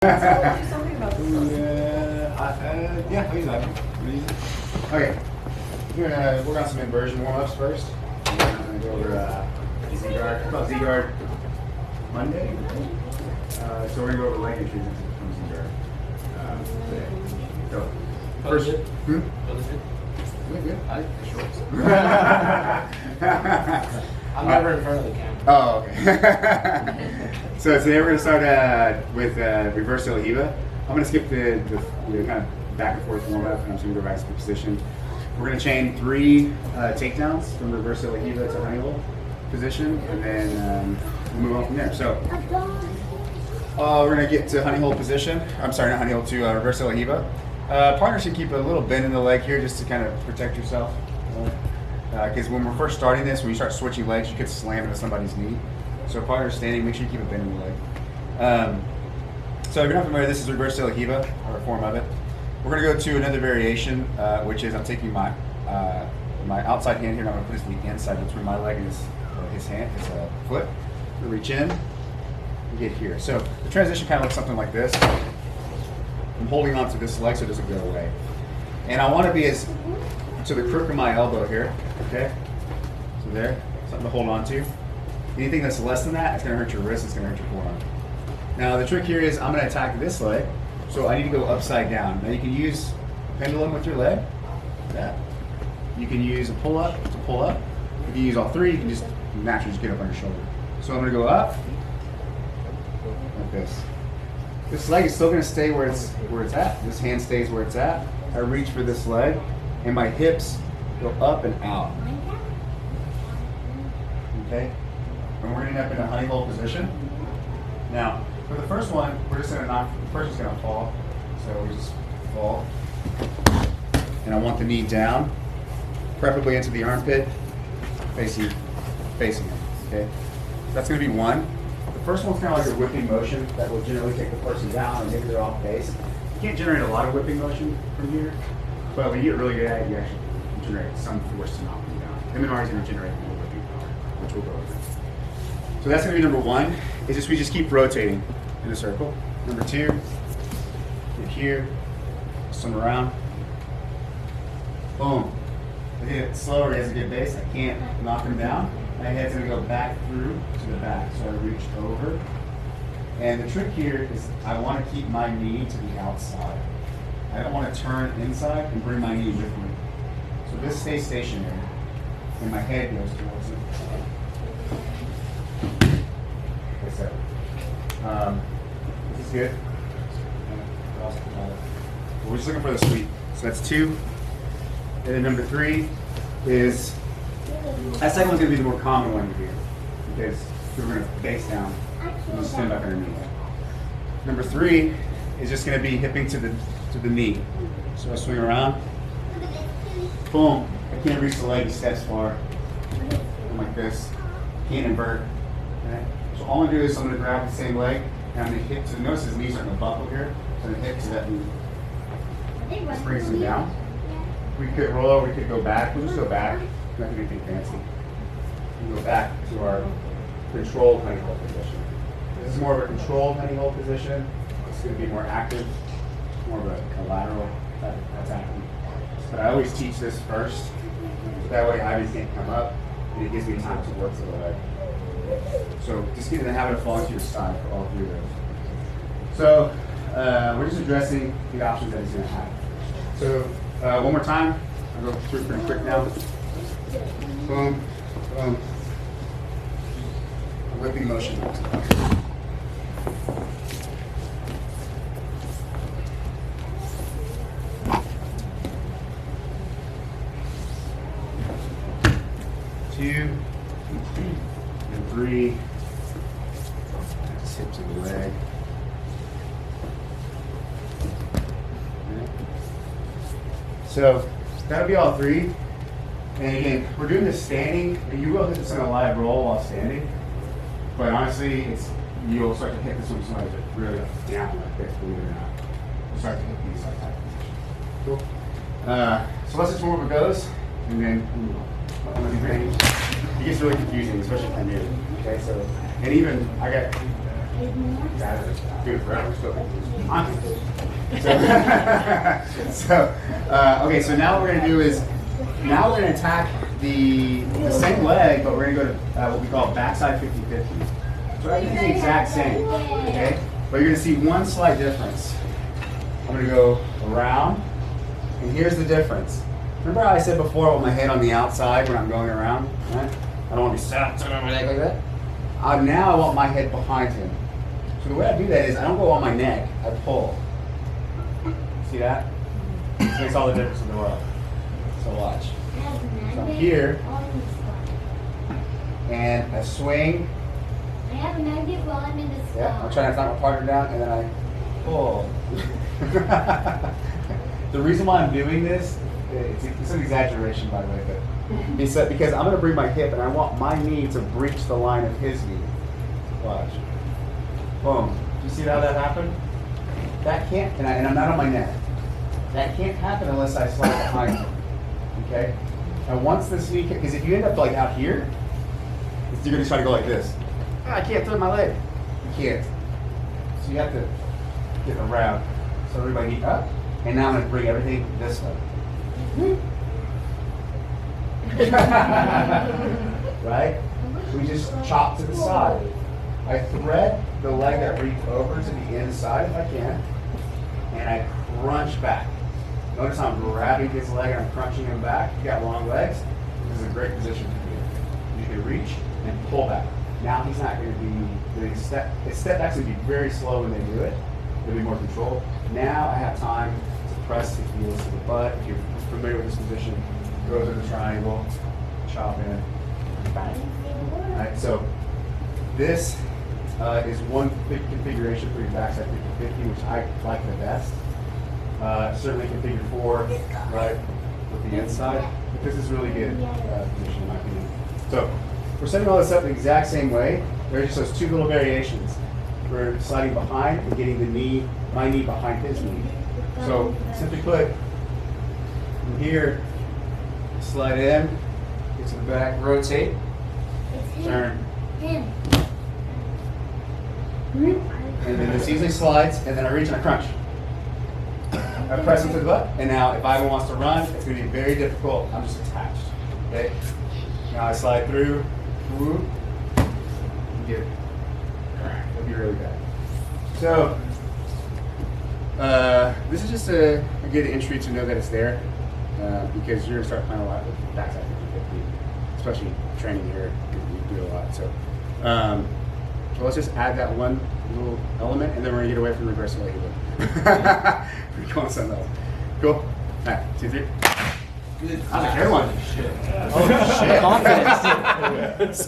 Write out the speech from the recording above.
Do something about this one. Yeah, please. Okay, we're gonna work on some inversion warm-ups first. We're gonna go over Z-guard. About Z-guard Monday. So we're gonna go over leg entries from Z-guard today. So first, good. I like the shorts. I'm never in front of the camera. Oh, okay. So today we're going to start with reverse de la Riva. I'm going to skip the kind of back and forth warm up, and I'm just going to go back to the position. We're going to chain 3 takedowns from reverse de la Riva to honey hole position, and then we'll move on from there. So we're going to get to honey hole position. I'm sorry, not honey hole, to reverse de la Riva. Partner should keep a little bend in the leg here just to kind of protect yourself. Because when we're first starting this, when you start switching legs, you could slam into somebody's knee. So partner standing, make sure you keep a bend in the leg. So if you're not familiar, this is reverse de la Riva, or a form of it. We're going to go to another variation, which is I'm taking my my outside hand here, and I'm going to put it to the inside between my leg and his foot. I'm going to reach in and get here. So the transition kind of looks something like this. I'm holding on to this leg so it doesn't go away. And I want to be as to the crook of my elbow here, okay? So there, something to hold on to. Anything that's less than that, it's going to hurt your wrist, it's going to hurt your forearm. Now the trick here is I'm going to attack this leg, so I need to go upside down. Now you can use a pendulum with your leg, like that. You can use a pull-up to pull up. If you use all 3, you can just naturally just get up on your shoulder. So I'm going to go up, like this. This leg is still going to stay where it's at. This hand stays where it's at. I reach for this leg, and my hips go up and out. Okay? And we're going to end up in a honey hole position. Now, for the first one, we're just going to knock, the person's going to fall. So we just fall. And I want the knee down, preferably into the armpit, facing it. Okay? That's going to be one. The first one's kind of like a whipping motion that will generally take the person down and maybe they're off base. You can't generate a lot of whipping motion from here, but when you get really good at it, you actually generate some force to knock them down. MNR is going to generate more whipping power, which we'll go over. So that's going to be number 1, is just we just keep rotating in a circle. Number 2, get here, swim around. Boom. If I hit it slower, he has a good base. I can't knock him down. My head's going to go back through to the back. So I reach over. And the trick here is I want to keep my knee to the outside. I don't want to turn inside and bring my knee with me. So this stays stationary. And my head goes towards it. Like so. This is good. We're just looking for the sweep. So that's 2. And then number 3 is, that second one's going to be the more common one to do, because we're going to base down and spin back underneath. Number 3 is just going to be hipping to the knee. So I swing around, boom. I can't reach the leg, he steps far. I'm like this. Can't invert. Okay? So all I'm going to do is I'm going to grab the same leg and I'm going to hit to, notice his knees are going to buckle here. So I'm going to hit to that knee. This brings him down. We could roll over, we could go back. We'll just go back. Not going to do anything fancy. We go back to our controlled honey hole position. This is more of a controlled honey hole position. It's going to be more active, more of a lateral type of attack. But I always teach this first. That way Ivy's can't come up, and it gives me time to work to the leg. So just get in the habit of falling to your side for all 3 of those. So we're just addressing the options that he's going to have. So one more time. I'll go through pretty quick now. Boom, boom. Whipping motion. 2 and 3. Just hip to the leg. So that'll be all 3. And again, we're doing this standing, but you will hit this in a live roll while standing. But honestly, you'll start to hit this when somebody's really down like this, believe it or not. You'll start to hit these like that. Cool. So let's just warm up it goes, and then it gets really confusing, especially if I'm new. Okay, so, and even I got Do it forever. So, okay, so now what we're going to do is, now we're going to attack the same leg, but we're going to go to what we call backside 50-50. So everything's the exact same, okay? But you're going to see one slight difference. I'm going to go around, and here's the difference. Remember how I said before I want my head on the outside when I'm going around? Right? I don't want to be sat on my neck like that. Now I want my head behind him. So the way I do that is I don't go on my neck, I pull. See that? This makes all the difference in the world. So watch. So I'm here, and I swing. I have an idea while I'm in the sky. Yeah, I'm trying to knock my partner down, and then I pull. The reason why I'm doing this, it's an exaggeration by the way, but it's because I'm going to bring my hip, and I want my knee to breach the line of his knee. Watch. Boom. Do you see how that happened? That can't, and I'm not on my neck. That can't happen unless I slide behind him. Okay? And once this knee, because if you end up like out here, you're going to try to go like this. I can't throw my leg. You can't. So you have to get around. So everybody knee up, and now I'm going to bring everything this way. Right? We just chop to the side. I thread the leg that reaches over to the inside if I can, and I crunch back. Notice I'm grabbing his leg and I'm crunching him back. You got long legs, this is a great position for you. You can reach and pull back. Now he's not going to be doing step. His step back's going to be very slow when they do it. There'll be more control. Now I have time to press the heels to the butt. If you're familiar with this position, go to the triangle, chop in, bang. All right, so this is one big configuration for your backside 50-50, which I like the best. Certainly configure 4, right, with the inside, but this is really good position in my opinion. So we're setting all this up the exact same way. There's just those two little variations. We're sliding behind and getting the knee, my knee behind his knee. So simply put, from here, slide in, get to the back, rotate, turn. And then this easily slides, and then I reach and I crunch. I press him to the butt, and now if Ivan wants to run, it's going to be very difficult. I'm just attached. Okay? Now I slide through, whoop, and get it. It'll be really bad. So, this is just a good entry to know that it's there, because you're going to start playing a lot with backside 50-50, especially training here. You do a lot. So let's just add that one little element, and then we're going to get away from reverse V.O.W. We're going something else. Cool. All right, 2, 3. That was a good one. Oh, shit. Confidence.